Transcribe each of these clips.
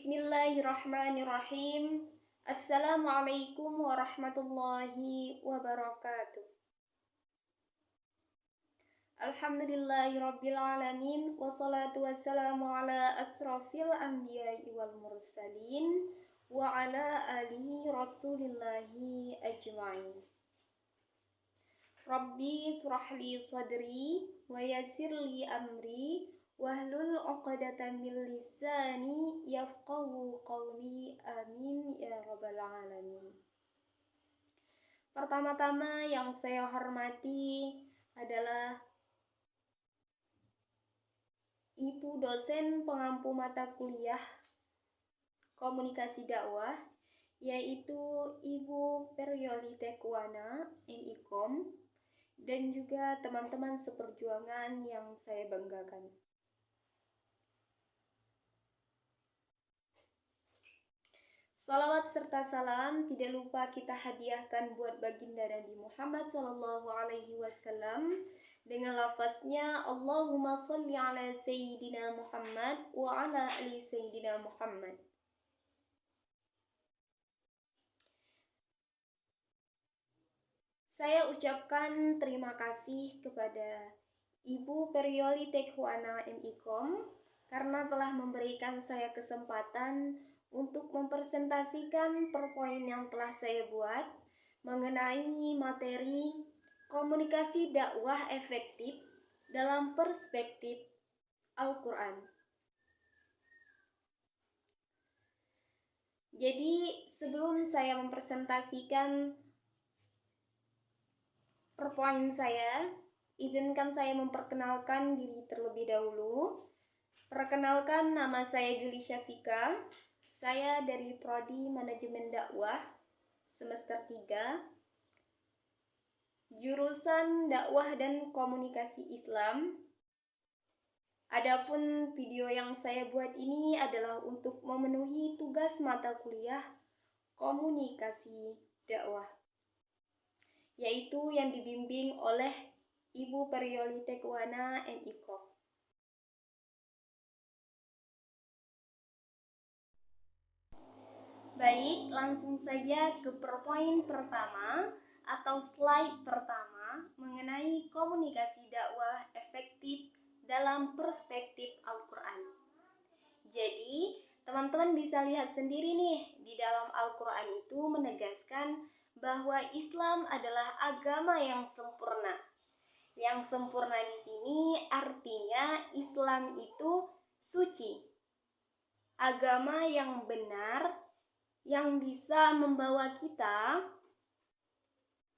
Bismillahirrahmanirrahim. Assalamualaikum warahmatullahi wabarakatuh. Alhamdulillahirabbil alamin wassalatu wassalamu ala asrofil anbiya'i wal mursalin wa ala alihi rasulillahi ajma'in. Rabbi surahli sadri wa yassirli amri wahlul 'uqdatam min lisani yafqahu qawli, amin ya rabbal alamin. Pertama-tama yang saya hormati adalah Ibu dosen pengampu mata kuliah komunikasi dakwah, yaitu Ibu Perioli Tekwana MIKOM, dan juga teman-teman seperjuangan yang saya banggakan. Salawat serta salam tidak lupa kita hadiahkan buat baginda Nabi Muhammad SAW dengan lafaznya Allahumma sholli ala Sayyidina Muhammad wa ala ali Sayyidina Muhammad. Saya ucapkan terima kasih kepada Ibu Perioli Tekwana MIKOM karena telah memberikan saya kesempatan untuk mempresentasikan PowerPoint yang telah saya buat mengenai materi komunikasi dakwah efektif dalam perspektif Al-Quran. Jadi sebelum saya mempresentasikan PowerPoint saya, izinkan saya memperkenalkan diri terlebih dahulu. Perkenalkan, nama saya Juli Syafika. Saya dari Prodi Manajemen Dakwah semester 3, jurusan Dakwah dan Komunikasi Islam. Adapun video yang saya buat ini adalah untuk memenuhi tugas mata kuliah Komunikasi Dakwah, yaitu yang dibimbing oleh Ibu Perioli Tekwana MIKOM. Baik, langsung saja ke PowerPoint pertama atau slide pertama mengenai komunikasi dakwah efektif dalam perspektif Al-Quran. Jadi, teman-teman bisa lihat sendiri nih, di dalam Al-Quran itu menegaskan bahwa Islam adalah agama yang sempurna. Yang sempurna di sini artinya Islam itu suci. Agama yang benar yang bisa membawa kita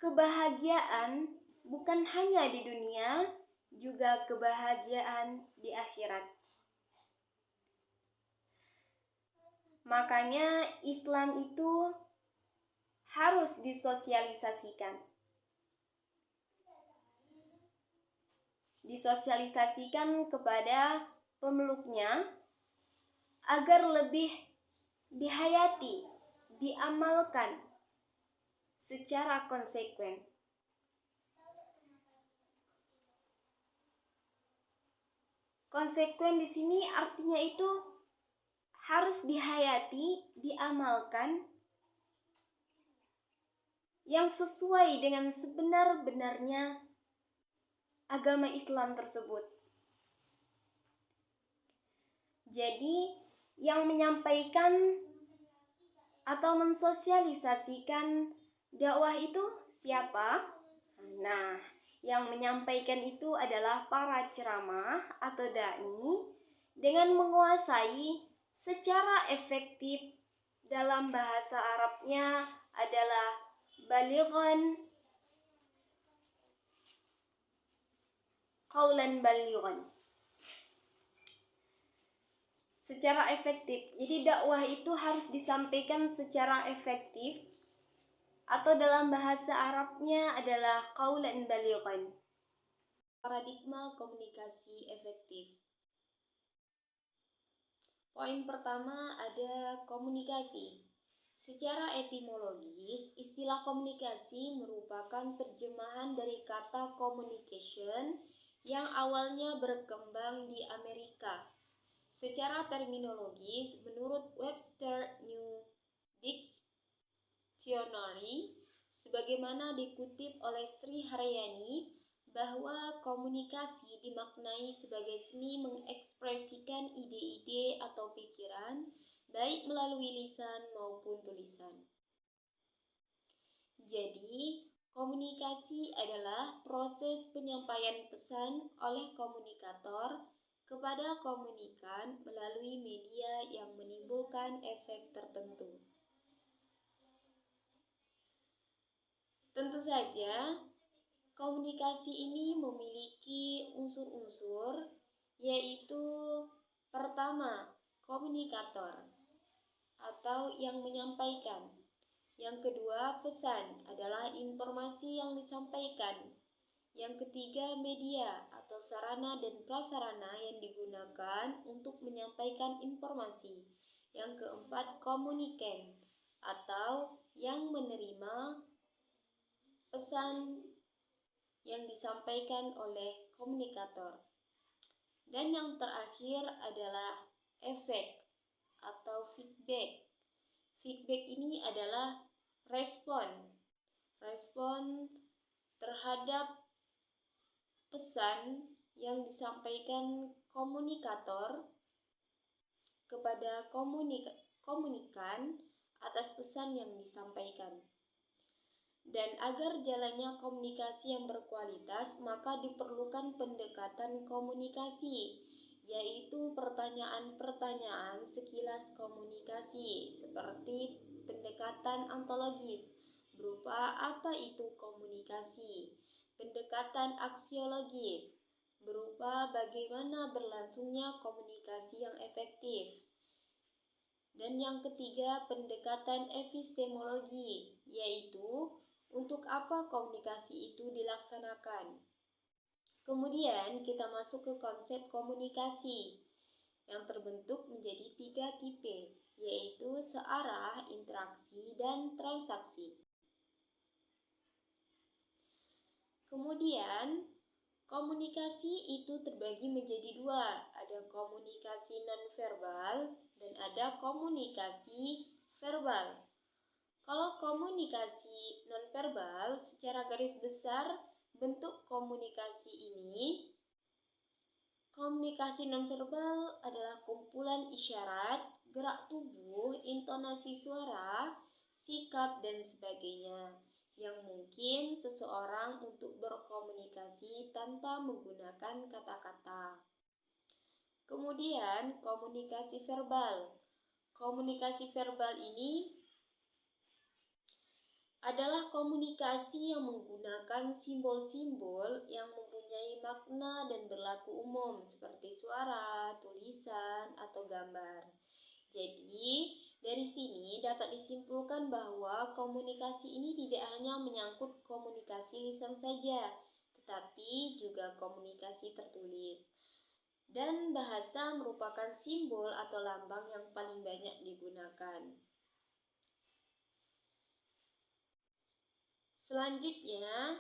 kebahagiaan bukan hanya di dunia, juga kebahagiaan di akhirat. Makanya Islam itu harus disosialisasikan. Disosialisasikan kepada pemeluknya agar lebih dihayati, diamalkan secara konsekuen. Konsekuen di sini artinya itu harus dihayati, diamalkan yang sesuai dengan sebenar-benarnya agama Islam tersebut. Jadi, yang menyampaikan atau mensosialisasikan dakwah itu siapa? Nah, yang menyampaikan itu adalah para ceramah atau dai dengan menguasai secara efektif dalam bahasa Arabnya adalah balighan, qaulan balighan. Secara efektif. Jadi dakwah itu harus disampaikan secara efektif atau dalam bahasa Arabnya adalah qaulan balighan. Paradigma komunikasi efektif. Poin pertama ada komunikasi. Secara etimologis, istilah komunikasi merupakan terjemahan dari kata communication yang awalnya berkembang di Amerika. Secara terminologis, menurut website ketahui, sebagaimana dikutip oleh Sri Haryani, bahwa komunikasi dimaknai sebagai seni mengekspresikan ide-ide atau pikiran, baik melalui lisan maupun tulisan. Jadi, komunikasi adalah proses penyampaian pesan oleh komunikator kepada komunikan melalui media yang menimbulkan efek tertentu. Tentu saja, komunikasi ini memiliki unsur-unsur, yaitu pertama, komunikator atau yang menyampaikan. Yang kedua, pesan adalah informasi yang disampaikan. Yang ketiga, media atau sarana dan prasarana yang digunakan untuk menyampaikan informasi. Yang keempat, komunikan atau yang menerima pesan yang disampaikan oleh komunikator. Dan yang terakhir adalah efek atau feedback. Feedback ini adalah respon terhadap pesan yang disampaikan komunikator kepada komunikan atas pesan yang disampaikan. Dan agar jalannya komunikasi yang berkualitas, maka diperlukan pendekatan komunikasi, yaitu pertanyaan-pertanyaan sekilas komunikasi, seperti pendekatan ontologis, berupa apa itu komunikasi, pendekatan aksiologis, berupa bagaimana berlangsungnya komunikasi yang efektif. Dan yang ketiga, pendekatan epistemologi, yaitu untuk apa komunikasi itu dilaksanakan. Kemudian kita masuk ke konsep komunikasi yang terbentuk menjadi 3 tipe, yaitu searah, interaksi, dan transaksi. Kemudian komunikasi itu terbagi menjadi 2, ada komunikasi nonverbal dan ada komunikasi verbal. Kalau komunikasi nonverbal, secara garis besar bentuk komunikasi ini, komunikasi nonverbal adalah kumpulan isyarat, gerak tubuh, intonasi suara, sikap, dan sebagainya yang mungkin seseorang untuk berkomunikasi tanpa menggunakan kata-kata. Kemudian komunikasi verbal. Komunikasi verbal ini adalah komunikasi yang menggunakan simbol-simbol yang mempunyai makna dan berlaku umum seperti suara, tulisan, atau gambar. Jadi, dari sini dapat disimpulkan bahwa komunikasi ini tidak hanya menyangkut komunikasi lisan saja, tetapi juga komunikasi tertulis. Dan bahasa merupakan simbol atau lambang yang paling banyak digunakan. Selanjutnya,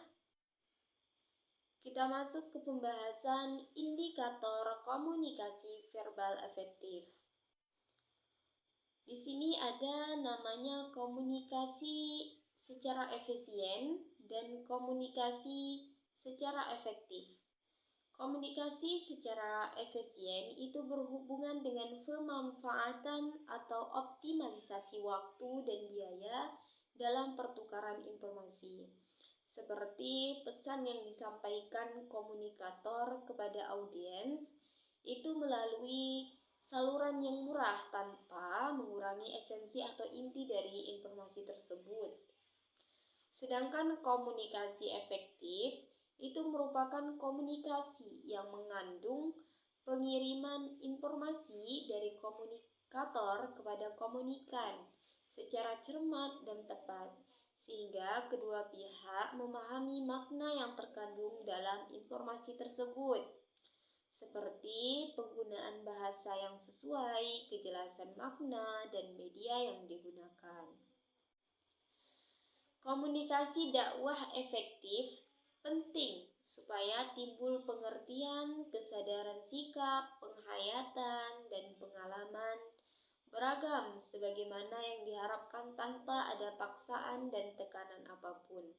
kita masuk ke pembahasan indikator komunikasi verbal efektif. Di sini ada namanya komunikasi secara efisien dan komunikasi secara efektif. Komunikasi secara efisien itu berhubungan dengan pemanfaatan atau optimalisasi waktu dan biaya dalam pertukaran informasi, seperti pesan yang disampaikan komunikator kepada audiens itu melalui saluran yang murah tanpa mengurangi esensi atau inti dari informasi tersebut. Sedangkan komunikasi efektif itu merupakan komunikasi yang mengandung pengiriman informasi dari komunikator kepada komunikan secara cermat dan tepat, sehingga kedua pihak memahami makna yang terkandung dalam informasi tersebut, seperti penggunaan bahasa yang sesuai, kejelasan makna, dan media yang digunakan. Komunikasi dakwah efektif penting supaya timbul pengertian, kesadaran sikap, penghayatan, dan pengalaman beragam sebagaimana yang diharapkan tanpa ada paksaan dan tekanan apapun.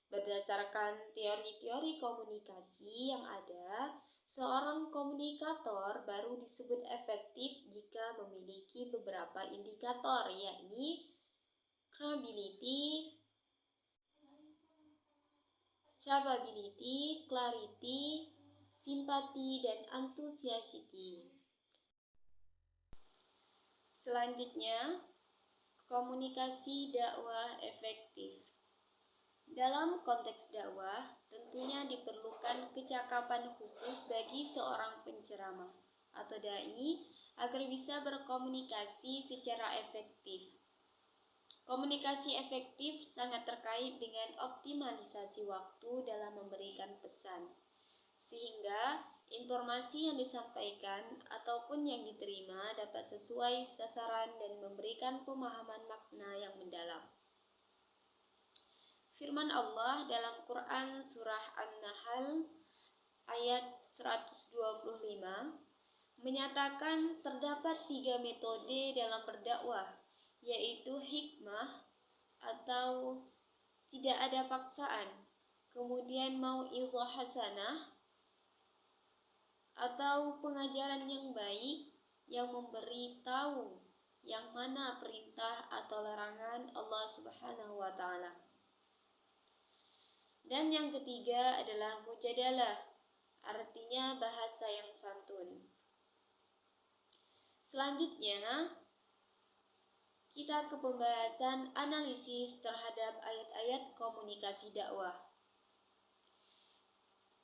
Berdasarkan teori-teori komunikasi yang ada, seorang komunikator baru disebut efektif jika memiliki beberapa indikator, yakni credibility, capability, clarity, simpati, dan antusiasity. Selanjutnya, komunikasi dakwah efektif. Dalam konteks dakwah, tentunya diperlukan kecakapan khusus bagi seorang penceramah atau dai agar bisa berkomunikasi secara efektif. Komunikasi efektif sangat terkait dengan optimalisasi waktu dalam memberikan pesan, sehingga informasi yang disampaikan ataupun yang diterima dapat sesuai sasaran dan memberikan pemahaman makna yang mendalam. Firman Allah dalam Quran Surah An-Nahl ayat 125 menyatakan terdapat 3 metode dalam berdakwah, yaitu hikmah atau tidak ada paksaan, kemudian mau'izah hasanah atau pengajaran yang baik yang memberi tahu yang mana perintah atau larangan Allah Subhanahu wa taala. Dan yang ketiga adalah mujadalah, artinya bahasa yang santun. Selanjutnya, kita ke pembahasan analisis terhadap ayat-ayat komunikasi dakwah.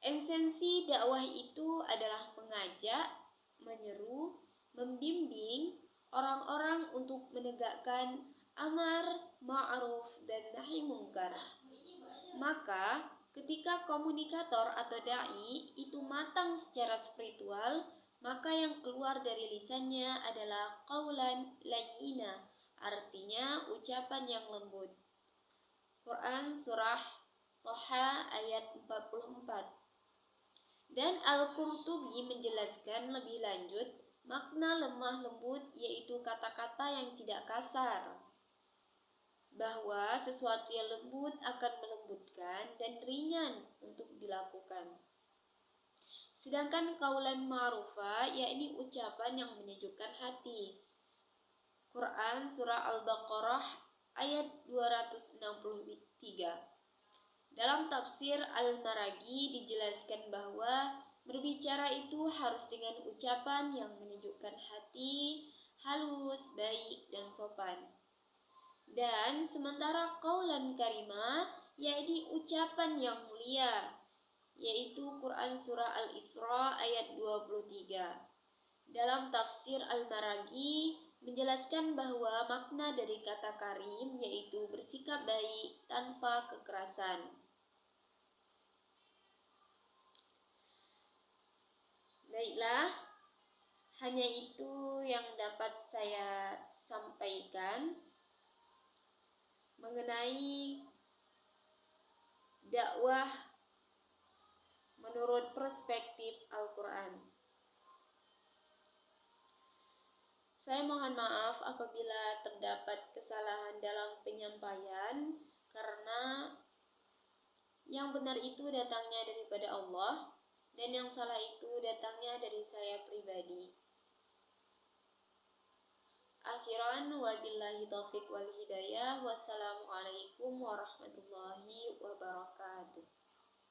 Esensi dakwah itu adalah mengajak, menyeru, membimbing orang-orang untuk menegakkan amar ma'ruf dan nahi mungkar. Maka, ketika komunikator atau dai itu matang secara spiritual, maka yang keluar dari lisannya adalah qaulan layyina, artinya ucapan yang lembut. Quran Surah Thaha ayat 44. Dan Al-Qurtubi menjelaskan lebih lanjut makna lemah lembut, yaitu kata-kata yang tidak kasar, bahwa sesuatu yang lembut akan melembutkan dan ringan untuk dilakukan. Sedangkan qaulan ma'rufa yakni ucapan yang menyejukkan hati. Quran Surah Al-Baqarah ayat 263. Dalam tafsir Al-Maragi dijelaskan bahwa berbicara itu harus dengan ucapan yang menyejukkan hati, halus, baik, dan sopan. Dan sementara qaulan karimah yakni ucapan yang mulia, yaitu Quran Surah Al-Isra ayat 23. Dalam tafsir Al-Maragi menjelaskan bahwa makna dari kata karim yaitu bersikap baik tanpa kekerasan. Baiklah, hanya itu yang dapat saya sampaikan mengenai dakwah menurut perspektif Al-Quran. Saya mohon maaf apabila terdapat kesalahan dalam penyampaian, karena yang benar itu datangnya daripada Allah dan yang salah itu datangnya dari saya pribadi. Akhiran wabillahi taufiq wal hidayah. Wassalamualaikum warahmatullahi wabarakatuh.